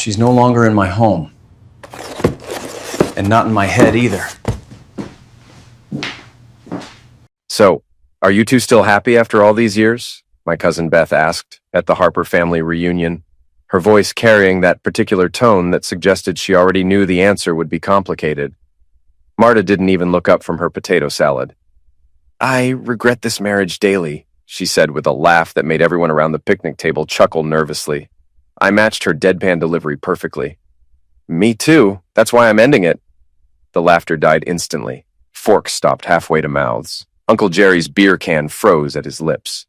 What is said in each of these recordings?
She's no longer in my home. And not in my head either. So, are you two still happy after all these years? My cousin Beth asked at the Harper family reunion, her voice carrying that particular tone that suggested she already knew the answer would be complicated. Marta didn't even look up from her potato salad. I regret this marriage daily, she said with a laugh that made everyone around the picnic table chuckle nervously. I matched her deadpan delivery perfectly. Me too. That's why I'm ending it. The laughter died instantly. Forks stopped halfway to mouths. Uncle Jerry's beer can froze at his lips.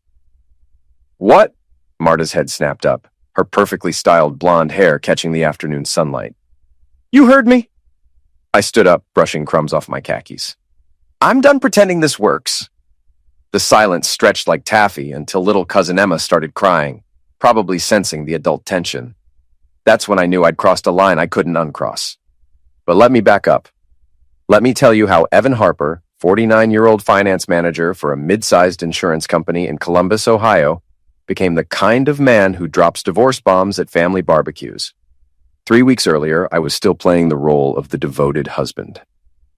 What? Marta's head snapped up, her perfectly styled blonde hair catching the afternoon sunlight. You heard me? I stood up, brushing crumbs off my khakis. I'm done pretending this works. The silence stretched like taffy until little cousin Emma started crying, probably sensing the adult tension. That's when I knew I'd crossed a line I couldn't uncross. But let me back up. Let me tell you how Evan Harper, 49-year-old finance manager for a mid-sized insurance company in Columbus, Ohio, became the kind of man who drops divorce bombs at family barbecues. 3 weeks earlier, I was still playing the role of the devoted husband.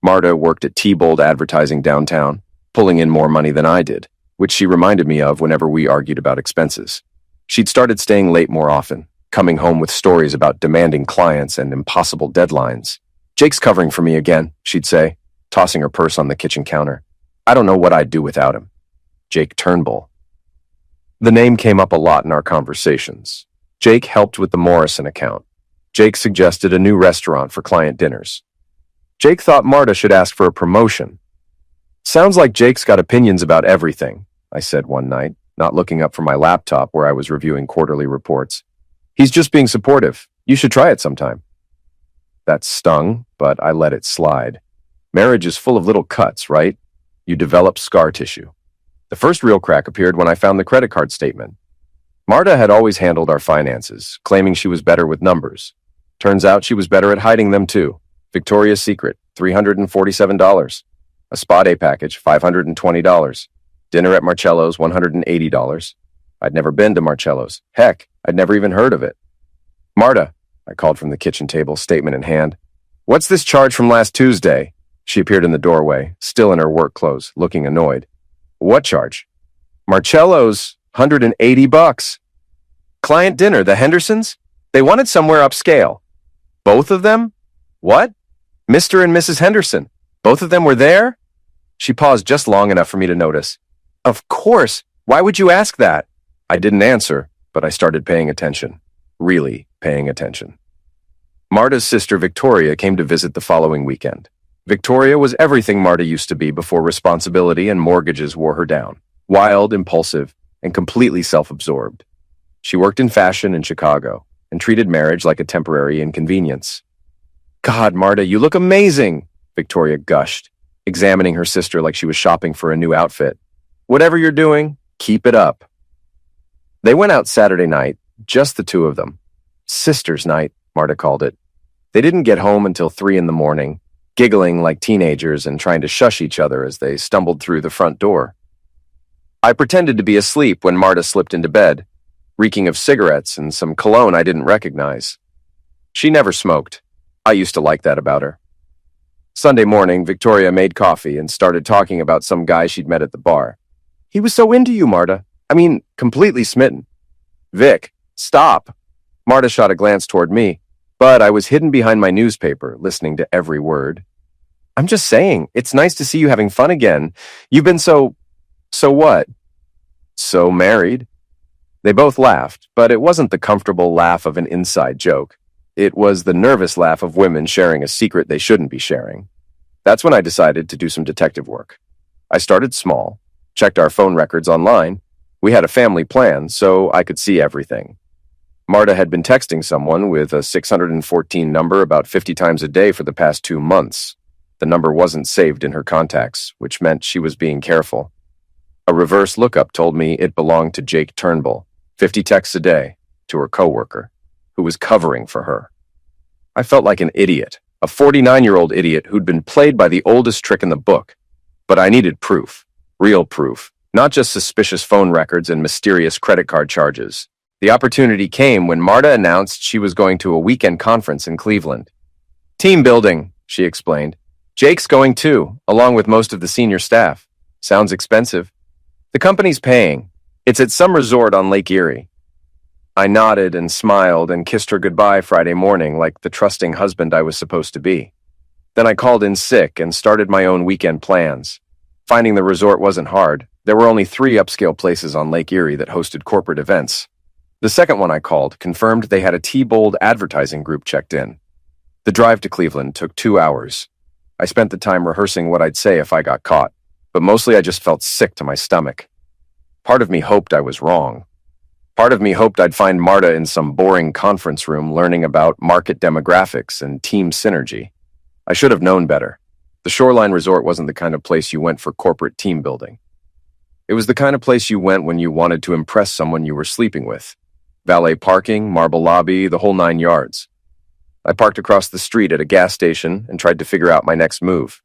Marta worked at T-Bold Advertising downtown, pulling in more money than I did, which she reminded me of whenever we argued about expenses. She'd started staying late more often, coming home with stories about demanding clients and impossible deadlines. Jake's covering for me again, she'd say, tossing her purse on the kitchen counter. I don't know what I'd do without him. Jake Turnbull. The name came up a lot in our conversations. Jake helped with the Morrison account. Jake suggested a new restaurant for client dinners. Jake thought Marta should ask for a promotion. Sounds like Jake's got opinions about everything, I said one night, not looking up from my laptop where I was reviewing quarterly reports. He's just being supportive. You should try it sometime. That stung, but I let it slide. Marriage is full of little cuts, right? You develop scar tissue. The first real crack appeared when I found the credit card statement. Marta had always handled our finances, claiming she was better with numbers. Turns out she was better at hiding them too. Victoria's Secret, $347. A spa day package, $520. Dinner at Marcello's, $180. I'd never been to Marcello's. Heck, I'd never even heard of it. Marta, I called from the kitchen table, statement in hand. What's this charge from last Tuesday? She appeared in the doorway, still in her work clothes, looking annoyed. What charge? Marcello's, $180. Client dinner, the Hendersons? They wanted somewhere upscale. Both of them? What? Mr. and Mrs. Henderson. Both of them were there? She paused just long enough for me to notice. Of course. Why would you ask that? I didn't answer, but I started paying attention. Really paying attention. Marta's sister Victoria came to visit the following weekend. Victoria was everything Marta used to be before responsibility and mortgages wore her down. Wild, impulsive, and completely self-absorbed. She worked in fashion in Chicago and treated marriage like a temporary inconvenience. God, Marta, you look amazing, Victoria gushed, examining her sister like she was shopping for a new outfit. Whatever you're doing, keep it up. They went out Saturday night, just the two of them. Sisters' night, Marta called it. They didn't get home until 3 a.m, giggling like teenagers and trying to shush each other as they stumbled through the front door. I pretended to be asleep when Marta slipped into bed, reeking of cigarettes and some cologne I didn't recognize. She never smoked. I used to like that about her. Sunday morning, Victoria made coffee and started talking about some guy she'd met at the bar. He was so into you, Marta. I mean, completely smitten. Vic, stop. Marta shot a glance toward me, but I was hidden behind my newspaper, listening to every word. I'm just saying, it's nice to see you having fun again. You've been so what? So married. They both laughed, but it wasn't the comfortable laugh of an inside joke. It was the nervous laugh of women sharing a secret they shouldn't be sharing. That's when I decided to do some detective work. I started small, checked our phone records online. We had a family plan, so I could see everything. Marta had been texting someone with a 614 number about 50 times a day for the past 2 months. The number wasn't saved in her contacts, which meant she was being careful. A reverse lookup told me it belonged to Jake Turnbull, 50 texts a day, to her coworker, who was covering for her. I felt like an idiot, a 49-year-old idiot who'd been played by the oldest trick in the book. But I needed proof, real proof, not just suspicious phone records and mysterious credit card charges. The opportunity came when Marta announced she was going to a weekend conference in Cleveland. Team building, she explained. Jake's going too, along with most of the senior staff. Sounds expensive. The company's paying. It's at some resort on Lake Erie. I nodded and smiled and kissed her goodbye Friday morning like the trusting husband I was supposed to be. Then I called in sick and started my own weekend plans. Finding the resort wasn't hard. There were only 3 upscale places on Lake Erie that hosted corporate events. The second one I called confirmed they had a T-Bold advertising group checked in. The drive to Cleveland took 2 hours. I spent the time rehearsing what I'd say if I got caught, but mostly I just felt sick to my stomach. Part of me hoped I was wrong. Part of me hoped I'd find Marta in some boring conference room learning about market demographics and team synergy. I should have known better. The Shoreline Resort wasn't the kind of place you went for corporate team building. It was the kind of place you went when you wanted to impress someone you were sleeping with. Valet parking, marble lobby, the whole 9 yards. I parked across the street at a gas station and tried to figure out my next move.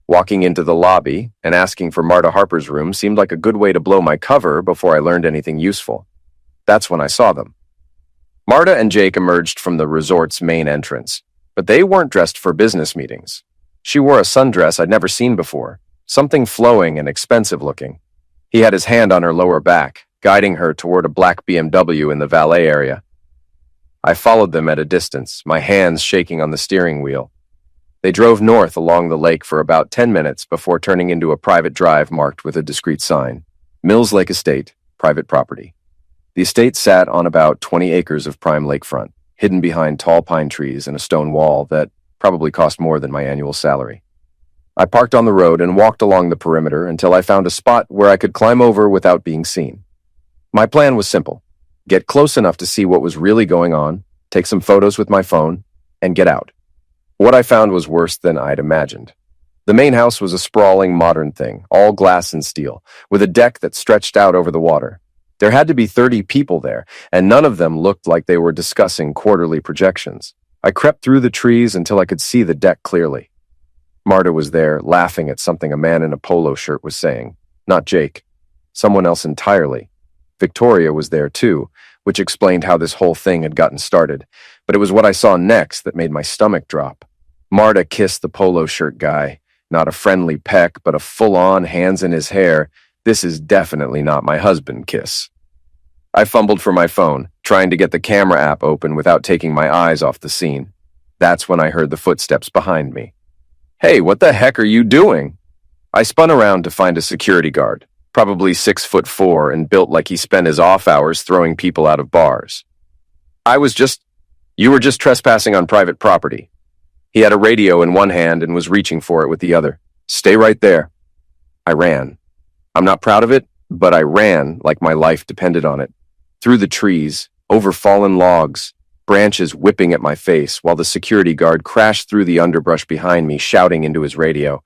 Walking into the lobby and asking for Marta Harper's room seemed like a good way to blow my cover before I learned anything useful. That's when I saw them. Marta and Jake emerged from the resort's main entrance, but they weren't dressed for business meetings. She wore a sundress I'd never seen before, something flowing and expensive looking. He had his hand on her lower back, guiding her toward a black BMW in the valet area. I followed them at a distance, my hands shaking on the steering wheel. They drove north along the lake for about 10 minutes before turning into a private drive marked with a discreet sign. Mills Lake Estate, private property. The estate sat on about 20 acres of prime lakefront, hidden behind tall pine trees and a stone wall that probably cost more than my annual salary. I parked on the road and walked along the perimeter until I found a spot where I could climb over without being seen. My plan was simple. Get close enough to see what was really going on, take some photos with my phone, and get out. What I found was worse than I'd imagined. The main house was a sprawling modern thing, all glass and steel, with a deck that stretched out over the water. There had to be 30 people there, and none of them looked like they were discussing quarterly projections. I crept through the trees until I could see the deck clearly. Marta was there, laughing at something a man in a polo shirt was saying. Not Jake. Someone else entirely. Victoria was there too, which explained how this whole thing had gotten started, but it was what I saw next that made my stomach drop. Marta kissed the polo shirt guy. Not a friendly peck, but a full-on hands in his hair. This is definitely not my husband kiss. I fumbled for my phone, trying to get the camera app open without taking my eyes off the scene. That's when I heard the footsteps behind me. Hey, what the heck are you doing? I spun around to find a security guard, probably 6'4" and built like he spent his off hours throwing people out of bars. You were just trespassing on private property. He had a radio in one hand and was reaching for it with the other. Stay right there. I ran. I'm not proud of it, but I ran like my life depended on it. Through the trees, over fallen logs, branches whipping at my face while the security guard crashed through the underbrush behind me, shouting into his radio.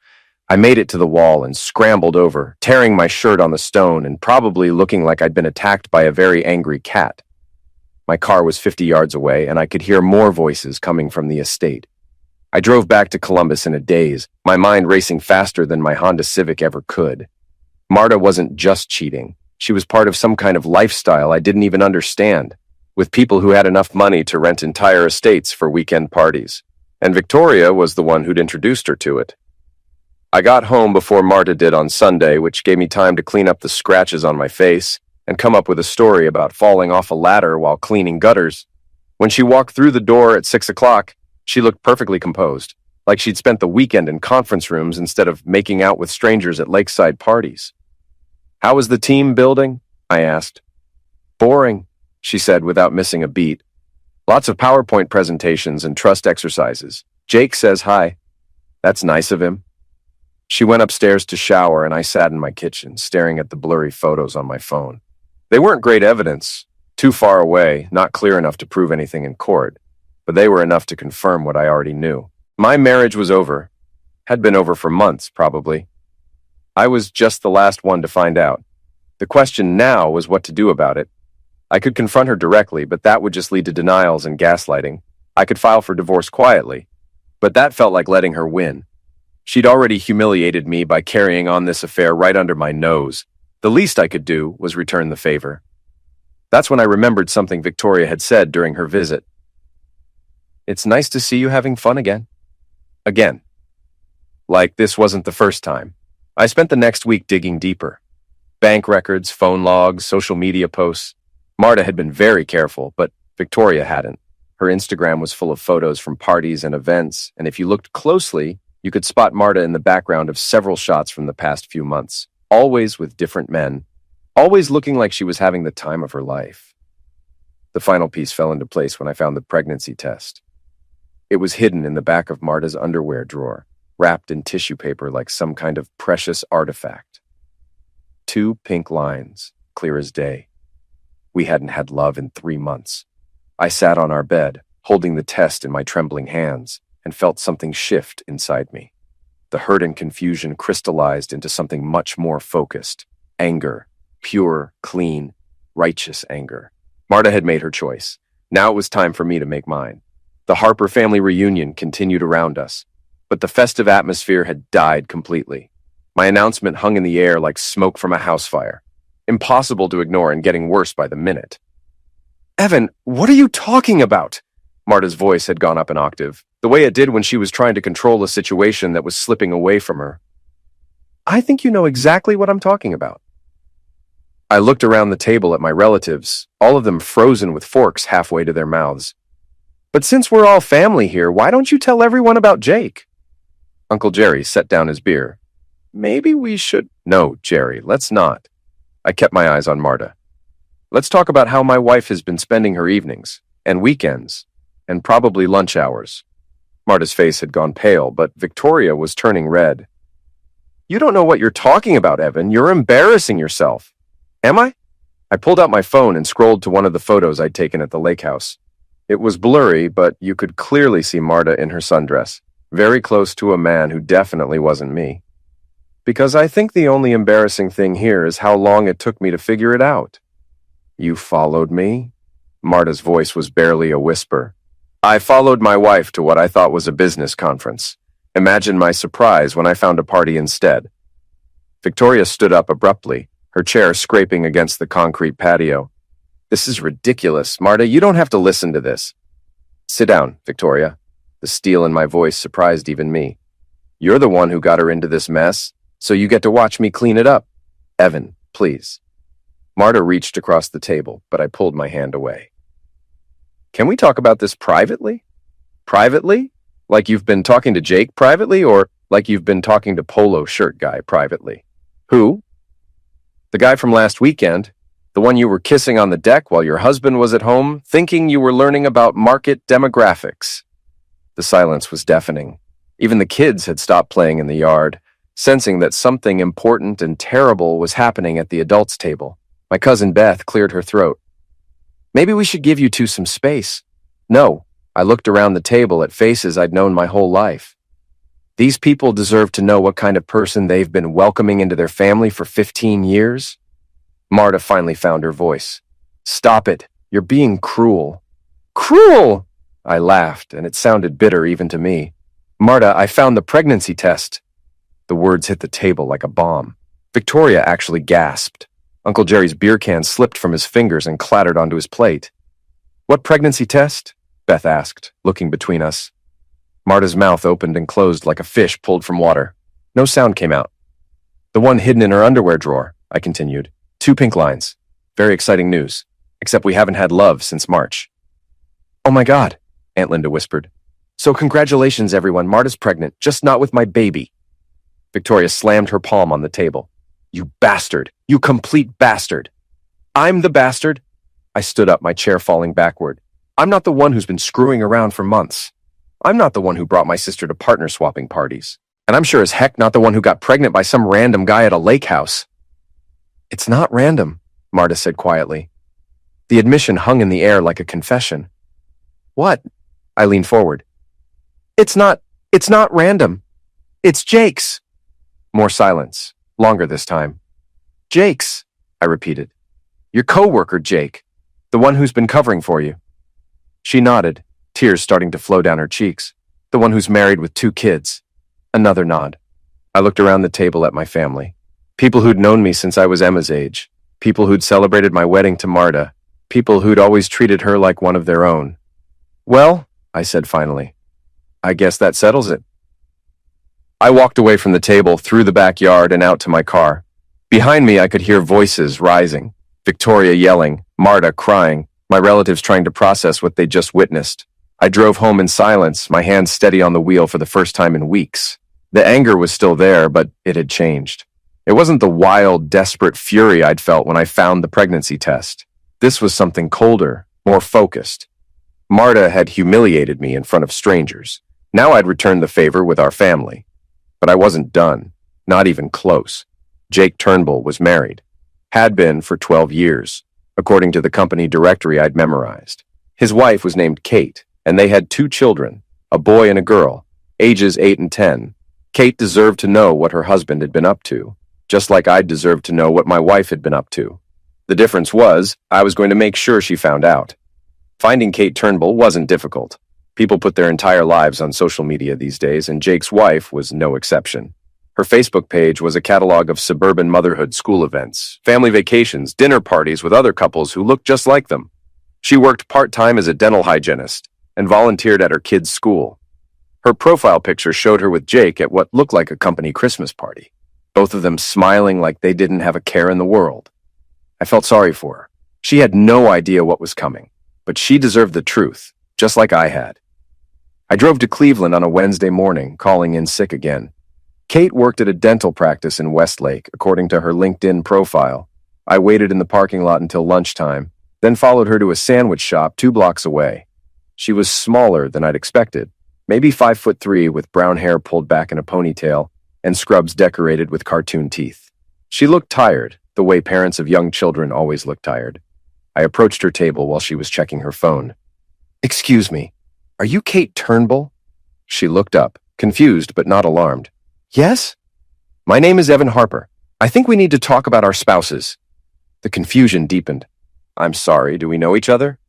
I made it to the wall and scrambled over, tearing my shirt on the stone and probably looking like I'd been attacked by a very angry cat. My car was 50 yards away, and I could hear more voices coming from the estate. I drove back to Columbus in a daze, my mind racing faster than my Honda Civic ever could. Marta wasn't just cheating. She was part of some kind of lifestyle I didn't even understand, with people who had enough money to rent entire estates for weekend parties. And Victoria was the one who'd introduced her to it. I got home before Marta did on Sunday, which gave me time to clean up the scratches on my face and come up with a story about falling off a ladder while cleaning gutters. When she walked through the door at 6 o'clock, she looked perfectly composed, like she'd spent the weekend in conference rooms instead of making out with strangers at lakeside parties. How was the team building? I asked. Boring, she said without missing a beat. Lots of PowerPoint presentations and trust exercises. Jake says hi. That's nice of him. She went upstairs to shower and I sat in my kitchen, staring at the blurry photos on my phone. They weren't great evidence, too far away, not clear enough to prove anything in court, but they were enough to confirm what I already knew. My marriage was over. Had been over for months, probably. I was just the last one to find out. The question now was what to do about it. I could confront her directly, but that would just lead to denials and gaslighting. I could file for divorce quietly, but that felt like letting her win. She'd already humiliated me by carrying on this affair right under my nose. The least I could do was return the favor. That's when I remembered something Victoria had said during her visit. "It's nice to see you having fun again." Again. Like this wasn't the first time. I spent the next week digging deeper. Bank records, phone logs, social media posts. Marta had been very careful, but Victoria hadn't. Her Instagram was full of photos from parties and events, and if you looked closely, you could spot Marta in the background of several shots from the past few months, always with different men, always looking like she was having the time of her life. The final piece fell into place when I found the pregnancy test. It was hidden in the back of Marta's underwear drawer, wrapped in tissue paper like some kind of precious artifact. 2 pink lines, clear as day. We hadn't had love in 3 months. I sat on our bed, holding the test in my trembling hands, and felt something shift inside me. The hurt and confusion crystallized into something much more focused. Anger. Pure, clean, righteous anger. Marta had made her choice. Now it was time for me to make mine. The Harper family reunion continued around us, but the festive atmosphere had died completely. My announcement hung in the air like smoke from a house fire. Impossible to ignore and getting worse by the minute. "Evan, what are you talking about?" Marta's voice had gone up an octave, the way it did when she was trying to control a situation that was slipping away from her. "I think you know exactly what I'm talking about." I looked around the table at my relatives, all of them frozen with forks halfway to their mouths. "But since we're all family here, why don't you tell everyone about Jake?" Uncle Jerry set down his beer. "Maybe we should—" "No, Jerry, let's not." I kept my eyes on Marta. "Let's talk about how my wife has been spending her evenings, and weekends, and probably lunch hours." Marta's face had gone pale, but Victoria was turning red. "You don't know what you're talking about, Evan. You're embarrassing yourself." "Am I?" I pulled out my phone and scrolled to one of the photos I'd taken at the lake house. It was blurry, but you could clearly see Marta in her sundress, very close to a man who definitely wasn't me. Because I think the only embarrassing thing here is how long it took me to figure it out. "You followed me?" Marta's voice was barely a whisper. "I followed my wife to what I thought was a business conference. Imagine my surprise when I found a party instead." Victoria stood up abruptly, her chair scraping against the concrete patio. "This is ridiculous. Marta, you don't have to listen to this." "Sit down, Victoria." The steel in my voice surprised even me. "You're the one who got her into this mess, so you get to watch me clean it up. Evan, please." Marta reached across the table, but I pulled my hand away. "Can we talk about this privately?" "Privately? Like you've been talking to Jake privately, or like you've been talking to Polo Shirt Guy privately?" "Who?" "The guy from last weekend. The one you were kissing on the deck while your husband was at home, thinking you were learning about market demographics." The silence was deafening. Even the kids had stopped playing in the yard, sensing that something important and terrible was happening at the adults' table. My cousin Beth cleared her throat. "Maybe we should give you two some space." "No." I looked around the table at faces I'd known my whole life. These people deserve to know what kind of person they've been welcoming into their family for 15 years. Marta finally found her voice. "Stop it. You're being cruel." "Cruel?" I laughed, and it sounded bitter even to me. "Marta, I found the pregnancy test." The words hit the table like a bomb. Victoria actually gasped. Uncle Jerry's beer can slipped from his fingers and clattered onto his plate. "What pregnancy test?" Beth asked, looking between us. Marta's mouth opened and closed like a fish pulled from water. No sound came out. "The one hidden in her underwear drawer," I continued. 2 pink lines. "Very exciting news. Except we haven't had love since March." "Oh my God," Aunt Linda whispered. "So congratulations, everyone. Marta's pregnant, just not with my baby." Victoria slammed her palm on the table. "You bastard. You complete bastard." "I'm the bastard?" I stood up, my chair falling backward. "I'm not the one who's been screwing around for months. I'm not the one who brought my sister to partner swapping parties. And I'm sure as heck not the one who got pregnant by some random guy at a lake house." "It's not random," Marta said quietly. The admission hung in the air like a confession. "What?" I leaned forward. It's not random. It's Jake's." More silence, longer this time. "Jake's," I repeated. "Your coworker, Jake, the one who's been covering for you." She nodded, tears starting to flow down her cheeks. "The one who's married with 2 kids." Another nod. I looked around the table at my family. People who'd known me since I was Emma's age. People who'd celebrated my wedding to Marta. people who'd always treated her like one of their own. "Well," I said finally, "I guess that settles it." I walked away from the table, through the backyard, and out to my car. Behind me, I could hear voices rising. Victoria yelling, Marta crying, my relatives trying to process what they'd just witnessed. I drove home in silence, my hands steady on the wheel for the first time in weeks. The anger was still there, but it had changed. It wasn't the wild, desperate fury I'd felt when I found the pregnancy test. This was something colder, more focused. Marta had humiliated me in front of strangers. Now I'd return the favor with our family. But I wasn't done, not even close. Jake Turnbull was married. Had been for 12 years, according to the company directory I'd memorized. His wife was named Kate, and they had 2 children, a boy and a girl, ages 8 and 10. Kate deserved to know what her husband had been up to, just like I'd deserved to know what my wife had been up to. The difference was, I was going to make sure she found out. Finding Kate Turnbull wasn't difficult. People put their entire lives on social media these days, and Jake's wife was no exception. Her Facebook page was a catalog of suburban motherhood school events, family vacations, dinner parties with other couples who looked just like them. She worked part-time as a dental hygienist and volunteered at her kids' school. Her profile picture showed her with Jake at what looked like a company Christmas party, both of them smiling like they didn't have a care in the world. I felt sorry for her. She had no idea what was coming, but she deserved the truth, just like I had. I drove to Cleveland on a Wednesday morning, calling in sick again. Kate worked at a dental practice in Westlake, according to her LinkedIn profile. I waited in the parking lot until lunchtime, then followed her to a sandwich shop 2 blocks away. She was smaller than I'd expected, maybe 5'3" with brown hair pulled back in a ponytail and scrubs decorated with cartoon teeth. She looked tired, the way parents of young children always look tired. I approached her table while she was checking her phone. "Excuse me, are you Kate Turnbull?" She looked up, confused but not alarmed. "Yes?" "My name is Evan Harper. I think we need to talk about our spouses." The confusion deepened. "I'm sorry, do we know each other?"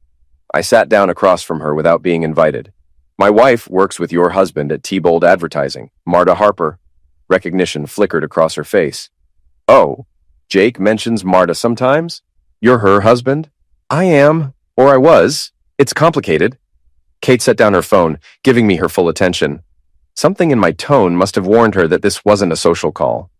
I sat down across from her without being invited. "My wife works with your husband at T-Bold Advertising, Marta Harper." Recognition flickered across her face. "Oh, Jake mentions Marta sometimes? You're her husband?" "I am, or I was. It's complicated." Kate set down her phone, giving me her full attention. Something in my tone must have warned her that this wasn't a social call.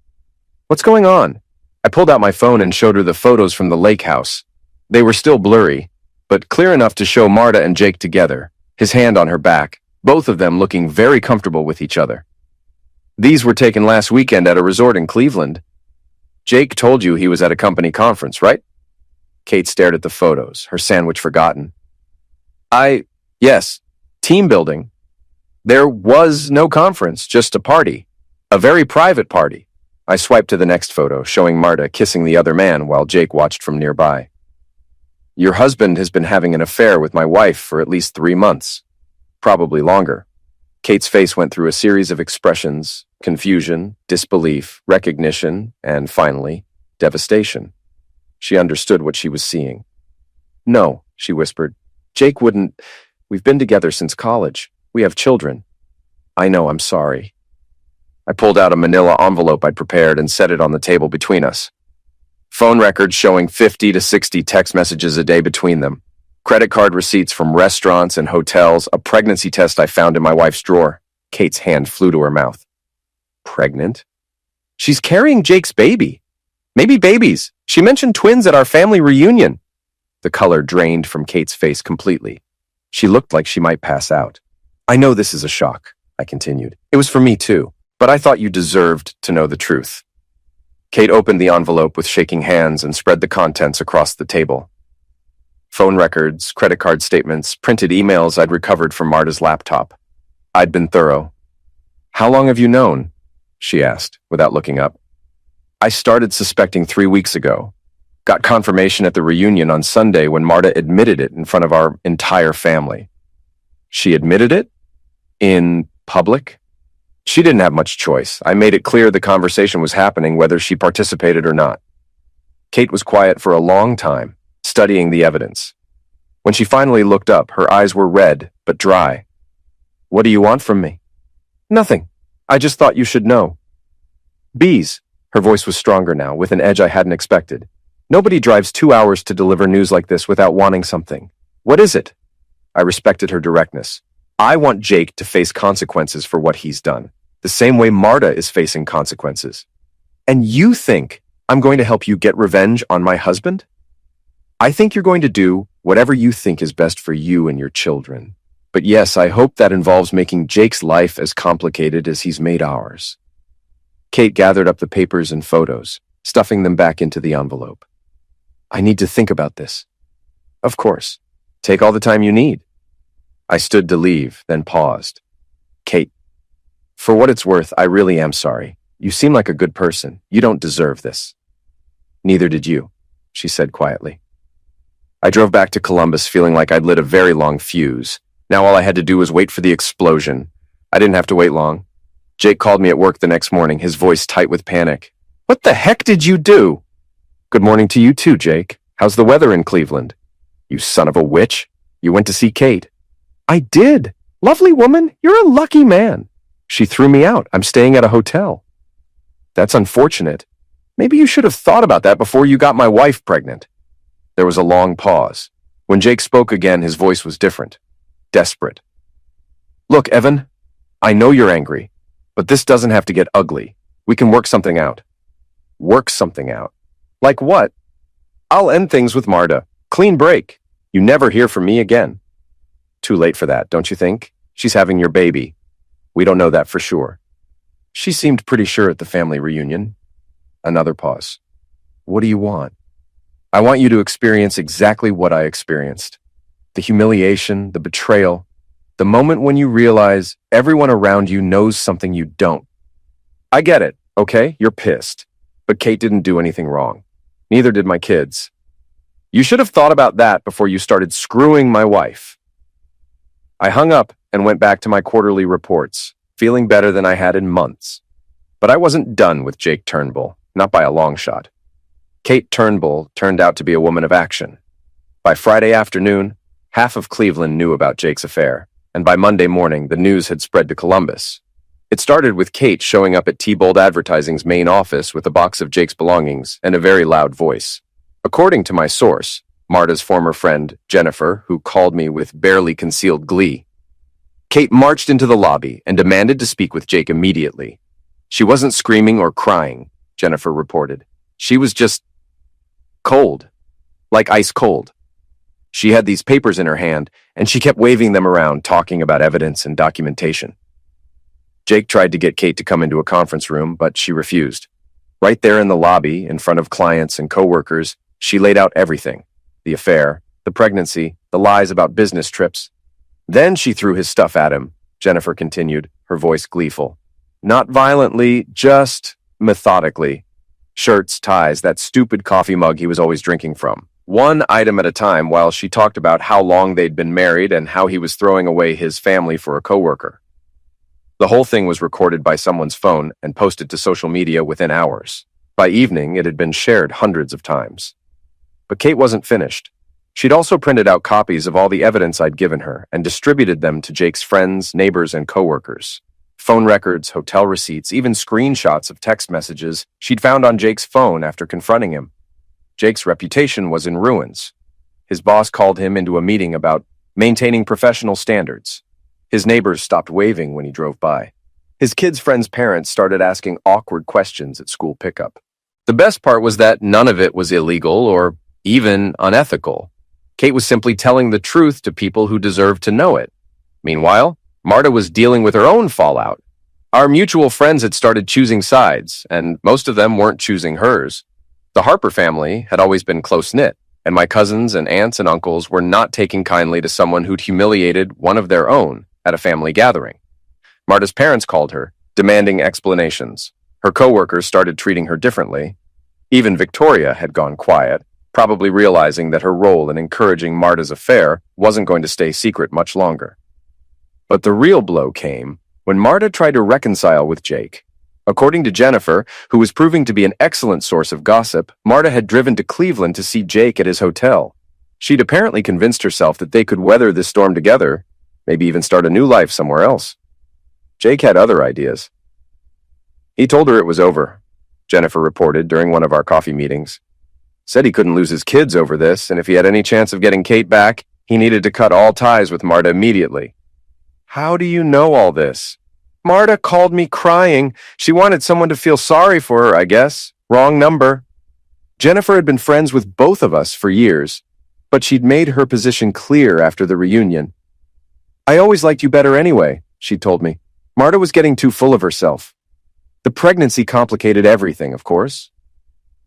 "What's going on?" I pulled out my phone and showed her the photos from the lake house. They were still blurry, but clear enough to show Marta and Jake together, his hand on her back, both of them looking very comfortable with each other. "These were taken last weekend at a resort in Cleveland. Jake told you he was at a company conference, right?" Kate stared at the photos, her sandwich forgotten. Yes, team building. There was no conference, just a party. A very private party." I swiped to the next photo, showing Marta kissing the other man while Jake watched from nearby. "Your husband has been having an affair with my wife for at least 3 months. Probably longer." Kate's face went through a series of expressions: confusion, disbelief, recognition, and finally, devastation. She understood what she was seeing. "No," she whispered. "Jake wouldn't. We've been together since college. We have children." "I know, I'm sorry." I pulled out a manila envelope I'd prepared and set it on the table between us. Phone records showing 50 to 60 text messages a day between them. Credit card receipts from restaurants and hotels, a pregnancy test I found in my wife's drawer. Kate's hand flew to her mouth. "Pregnant? She's carrying Jake's baby. Maybe babies. She mentioned twins at our family reunion." The color drained from Kate's face completely. She looked like she might pass out. "I know this is a shock," I continued. "It was for me too, but I thought you deserved to know the truth." Kate opened the envelope with shaking hands and spread the contents across the table. Phone records, credit card statements, printed emails I'd recovered from Marta's laptop. I'd been thorough. "How long have you known?" she asked, without looking up. "I started suspecting 3 weeks ago. Got confirmation at the reunion on Sunday when Marta admitted it in front of our entire family." "She admitted it? In public?" "She didn't have much choice. I made it clear the conversation was happening whether she participated or not." Kate was quiet for a long time, studying the evidence. When she finally looked up, her eyes were red, but dry. "What do you want from me?" "Nothing. I just thought you should know." "Bees." Her voice was stronger now, with an edge I hadn't expected. Nobody drives 2 hours to deliver news like this without wanting something. What is it? I respected her directness. I want Jake to face consequences for what he's done, the same way Marta is facing consequences. And you think I'm going to help you get revenge on my husband? I think you're going to do whatever you think is best for you and your children. But yes, I hope that involves making Jake's life as complicated as he's made ours. Kate gathered up the papers and photos, stuffing them back into the envelope. I need to think about this. Of course. Take all the time you need. I stood to leave, then paused. Kate, for what it's worth, I really am sorry. You seem like a good person. You don't deserve this. Neither did you, she said quietly. I drove back to Columbus feeling like I'd lit a very long fuse. Now all I had to do was wait for the explosion. I didn't have to wait long. Jake called me at work the next morning, his voice tight with panic. What the heck did you do? Good morning to you too, Jake. How's the weather in Cleveland? You son of a witch. You went to see Kate. I did. Lovely woman. You're a lucky man. She threw me out. I'm staying at a hotel. That's unfortunate. Maybe you should have thought about that before you got my wife pregnant. There was a long pause. When Jake spoke again, his voice was different. Desperate. Look, Evan, I know you're angry, but this doesn't have to get ugly. We can work something out. Work something out? Like what? I'll end things with Marta. Clean break. You never hear from me again. Too late for that, don't you think? She's having your baby. We don't know that for sure. She seemed pretty sure at the family reunion. Another pause. What do you want? I want you to experience exactly what I experienced. The humiliation, the betrayal, the moment when you realize everyone around you knows something you don't. I get it, okay? You're pissed. But Kate didn't do anything wrong. Neither did my kids. You should have thought about that before you started screwing my wife. I hung up and went back to my quarterly reports, feeling better than I had in months. But I wasn't done with Jake Turnbull, not by a long shot. Kate Turnbull turned out to be a woman of action. By Friday afternoon, half of Cleveland knew about Jake's affair, and by Monday morning, the news had spread to Columbus. It started with Kate showing up at T-Bold Advertising's main office with a box of Jake's belongings and a very loud voice. According to my source, Marta's former friend, Jennifer, who called me with barely concealed glee, Kate marched into the lobby and demanded to speak with Jake immediately. She wasn't screaming or crying, Jennifer reported. She was just cold, like ice cold. She had these papers in her hand, and she kept waving them around, talking about evidence and documentation. Jake tried to get Kate to come into a conference room, but she refused. Right there in the lobby, in front of clients and coworkers, she laid out everything. The affair, the pregnancy, the lies about business trips. Then she threw his stuff at him, Jennifer continued, her voice gleeful. Not violently, just methodically. Shirts, ties, that stupid coffee mug he was always drinking from. One item at a time while she talked about how long they'd been married and how he was throwing away his family for a coworker. The whole thing was recorded by someone's phone and posted to social media within hours. By evening, it had been shared hundreds of times. But Kate wasn't finished. She'd also printed out copies of all the evidence I'd given her and distributed them to Jake's friends, neighbors, and coworkers. Phone records, hotel receipts, even screenshots of text messages she'd found on Jake's phone after confronting him. Jake's reputation was in ruins. His boss called him into a meeting about maintaining professional standards. His neighbors stopped waving when he drove by. His kids' friends' parents started asking awkward questions at school pickup. The best part was that none of it was illegal or even unethical. Kate was simply telling the truth to people who deserved to know it. Meanwhile, Marta was dealing with her own fallout. Our mutual friends had started choosing sides, and most of them weren't choosing hers. The Harper family had always been close-knit, and my cousins and aunts and uncles were not taking kindly to someone who'd humiliated one of their own at a family gathering. Marta's parents called her, demanding explanations. Her coworkers started treating her differently. Even Victoria had gone quiet, probably realizing that her role in encouraging Marta's affair wasn't going to stay secret much longer. But the real blow came when Marta tried to reconcile with Jake. According to Jennifer, who was proving to be an excellent source of gossip, Marta had driven to Cleveland to see Jake at his hotel. She'd apparently convinced herself that they could weather this storm together, maybe even start a new life somewhere else. Jake had other ideas. He told her it was over, Jennifer reported during one of our coffee meetings. Said he couldn't lose his kids over this, and if he had any chance of getting Kate back, he needed to cut all ties with Marta immediately. How do you know all this? Marta called me crying. She wanted someone to feel sorry for her, I guess. Wrong number. Jennifer had been friends with both of us for years, but she'd made her position clear after the reunion. I always liked you better anyway, she told me. Marta was getting too full of herself. The pregnancy complicated everything, of course.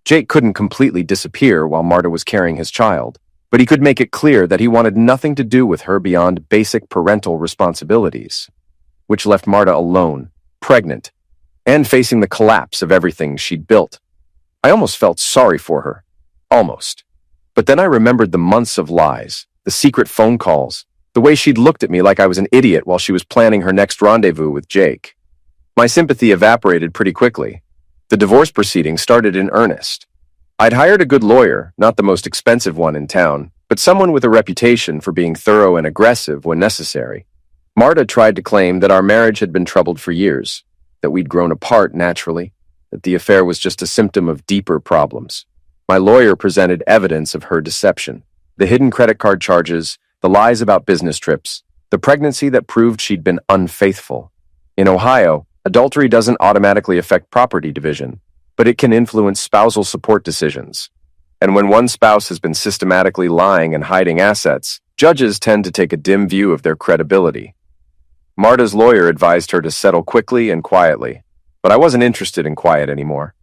Jake couldn't completely disappear while Marta was carrying his child, but he could make it clear that he wanted nothing to do with her beyond basic parental responsibilities, which left Marta alone, pregnant, and facing the collapse of everything she'd built. I almost felt sorry for her. Almost. But then I remembered the months of lies, the secret phone calls, the way she'd looked at me like I was an idiot while she was planning her next rendezvous with Jake. My sympathy evaporated pretty quickly. The divorce proceedings started in earnest. I'd hired a good lawyer, not the most expensive one in town, but someone with a reputation for being thorough and aggressive when necessary. Marta tried to claim that our marriage had been troubled for years, that we'd grown apart naturally, that the affair was just a symptom of deeper problems. My lawyer presented evidence of her deception, the hidden credit card charges, the lies about business trips, the pregnancy that proved she'd been unfaithful. In Ohio, adultery doesn't automatically affect property division, but it can influence spousal support decisions. And when one spouse has been systematically lying and hiding assets, judges tend to take a dim view of their credibility. Marta's lawyer advised her to settle quickly and quietly, but I wasn't interested in quiet anymore.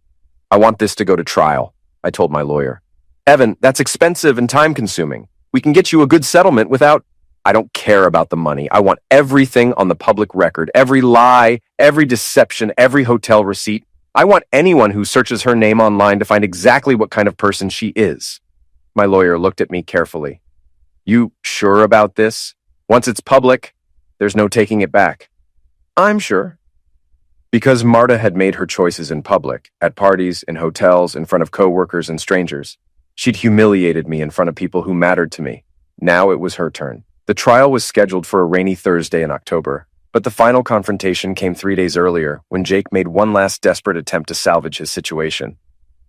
I want this to go to trial, I told my lawyer. Evan, that's expensive and time-consuming. We can get you a good settlement without... I don't care about the money. I want everything on the public record, every lie, every deception, every hotel receipt. I want anyone who searches her name online to find exactly what kind of person she is. My lawyer looked at me carefully. You sure about this? Once it's public, there's no taking it back. I'm sure. Because Marta had made her choices in public, at parties, in hotels, in front of coworkers and strangers. She'd humiliated me in front of people who mattered to me. Now it was her turn. The trial was scheduled for a rainy Thursday in October, but the final confrontation came 3 days earlier when Jake made one last desperate attempt to salvage his situation.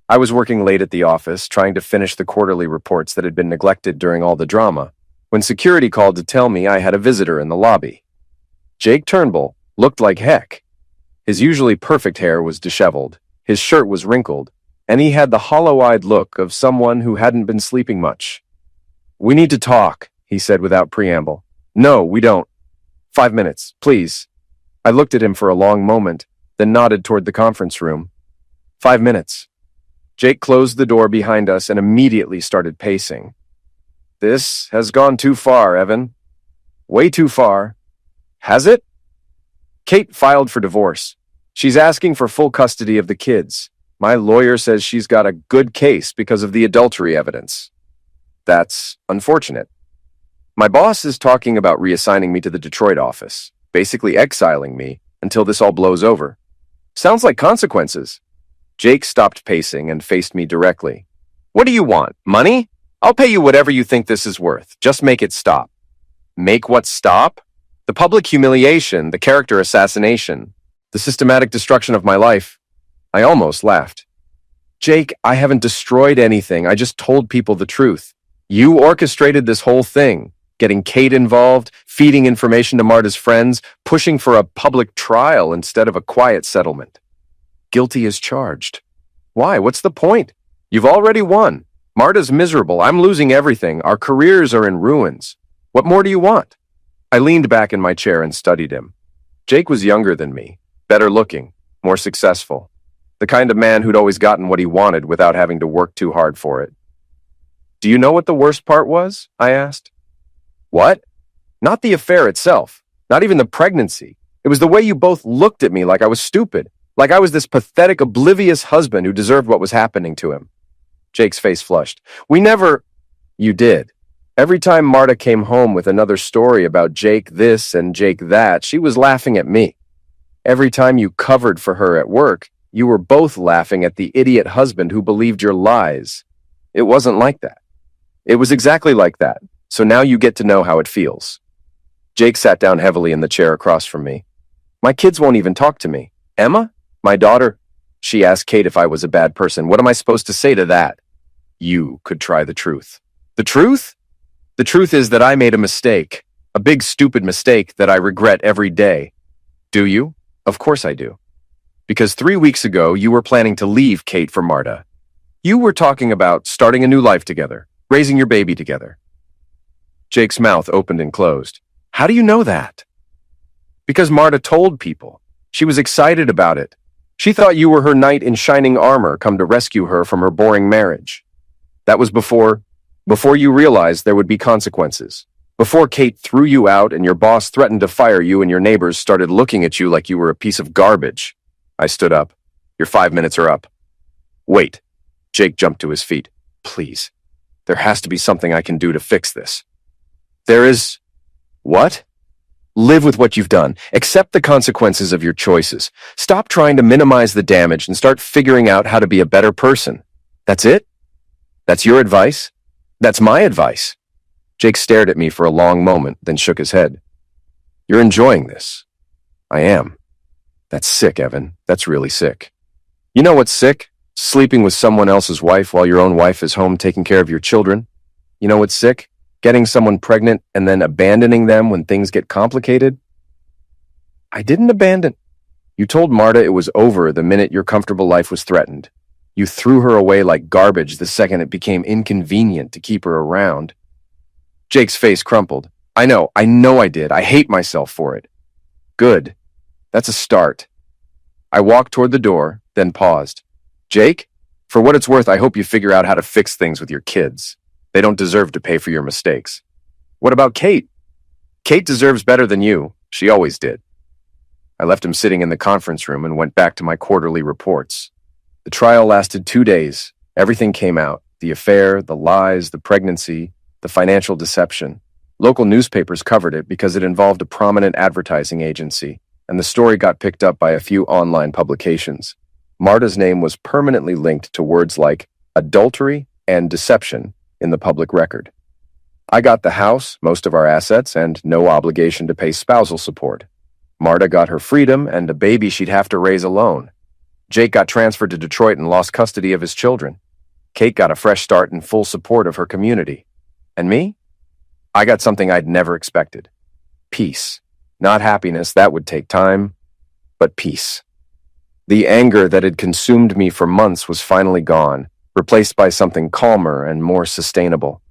I was working late at the office, trying to finish the quarterly reports that had been neglected during all the drama, when security called to tell me I had a visitor in the lobby. Jake Turnbull looked like heck. His usually perfect hair was disheveled, his shirt was wrinkled, and he had the hollow-eyed look of someone who hadn't been sleeping much. "We need to talk," he said without preamble. "No, we don't. 5 minutes, please." I looked at him for a long moment, then nodded toward the conference room. 5 minutes. Jake closed the door behind us and immediately started pacing. "This has gone too far, Evan. Way too far." "Has it?" "Kate filed for divorce. She's asking for full custody of the kids. My lawyer says she's got a good case because of the adultery evidence." "That's unfortunate." "My boss is talking about reassigning me to the Detroit office, basically exiling me until this all blows over. Sounds like consequences." Jake stopped pacing and faced me directly. "What do you want? Money? I'll pay you whatever you think this is worth. Just make it stop." "Make what stop?" "The public humiliation, the character assassination, the systematic destruction of my life." I almost laughed. "Jake, I haven't destroyed anything. I just told people the truth. You orchestrated this whole thing. Getting Kate involved, feeding information to Marta's friends, pushing for a public trial instead of a quiet settlement. Guilty as charged. Why? What's the point? You've already won. Marta's miserable. I'm losing everything. Our careers are in ruins. What more do you want?" I leaned back in my chair and studied him. Jake was younger than me, better looking, more successful. The kind of man who'd always gotten what he wanted without having to work too hard for it. "Do you know what the worst part was?" I asked. "What?" "Not the affair itself. Not even the pregnancy. It was the way you both looked at me like I was stupid. Like I was this pathetic, oblivious husband who deserved what was happening to him." Jake's face flushed. "We never..." "You did. Every time Marta came home with another story about Jake this and Jake that, she was laughing at me. Every time you covered for her at work, you were both laughing at the idiot husband who believed your lies. It wasn't like that. It was exactly like that. So now you get to know how it feels." Jake sat down heavily in the chair across from me. "My kids won't even talk to me. Emma? My daughter? She asked Kate if I was a bad person. What am I supposed to say to that?" you could try the truth. The truth? The truth is that I made a mistake. A big, stupid mistake that I regret every day. Do you? Of course I do. Because 3 weeks ago, you were planning to leave Kate for Marta. You were talking about starting a new life together, raising your baby together. Jake's mouth opened and closed. How do you know that? Because Marta told people. She was excited about it. She thought you were her knight in shining armor come to rescue her from her boring marriage. That was before you realized there would be consequences. Before Kate threw you out and your boss threatened to fire you and your neighbors started looking at you like you were a piece of garbage. I stood up. Your 5 minutes are up. Wait. Jake jumped to his feet. Please. There has to be something I can do to fix this. There is... What? Live with what you've done. Accept the consequences of your choices. Stop trying to minimize the damage and start figuring out how to be a better person. That's it? That's your advice? That's my advice. Jake stared at me for a long moment, then shook his head. You're enjoying this. I am. That's sick, Evan. That's really sick. You know what's sick? Sleeping with someone else's wife while your own wife is home taking care of your children. You know what's sick? Getting someone pregnant and then abandoning them when things get complicated. I didn't abandon. You told Marta it was over the minute your comfortable life was threatened. You threw her away like garbage the second it became inconvenient to keep her around. Jake's face crumpled. I know I did. I hate myself for it. Good. That's a start. I walked toward the door, then paused. Jake, for what it's worth, I hope you figure out how to fix things with your kids. They don't deserve to pay for your mistakes. What about Kate? Kate deserves better than you. She always did. I left him sitting in the conference room and went back to my quarterly reports. The trial lasted 2 days. Everything came out. The affair, the lies, the pregnancy, the financial deception. Local newspapers covered it because it involved a prominent advertising agency, and the story got picked up by a few online publications. Marta's name was permanently linked to words like adultery and deception in the public record. I got the house, most of our assets, and no obligation to pay spousal support. Marta got her freedom and a baby she'd have to raise alone. Jake got transferred to Detroit and lost custody of his children. Kate got a fresh start and full support of her community. And me? I got something I'd never expected. Peace. Not happiness, that would take time, but peace. The anger that had consumed me for months was finally gone, replaced by something calmer and more sustainable.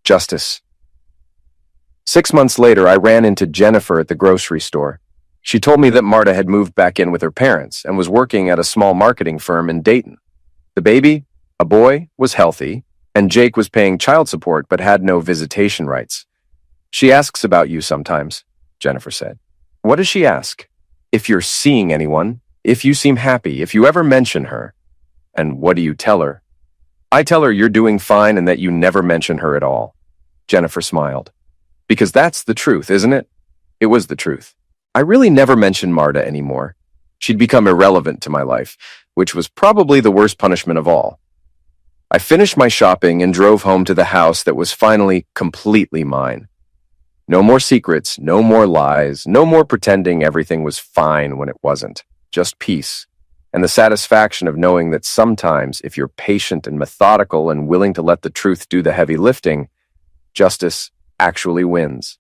Justice. 6 months later, I ran into Jennifer at the grocery store. She told me that Marta had moved back in with her parents and was working at a small marketing firm in Dayton. The baby, a boy, was healthy, and Jake was paying child support but had no visitation rights. She asks about you sometimes, Jennifer said. What does she ask? If you're seeing anyone, if you seem happy, if you ever mention her. And what do you tell her? I tell her you're doing fine and that you never mention her at all. Jennifer smiled. Because that's the truth, isn't it? It was the truth. I really never mentioned Marta anymore. She'd become irrelevant to my life, which was probably the worst punishment of all. I finished my shopping and drove home to the house that was finally completely mine. No more secrets, no more lies, no more pretending everything was fine when it wasn't. Just peace, and the satisfaction of knowing that sometimes, if you're patient and methodical and willing to let the truth do the heavy lifting, justice actually wins.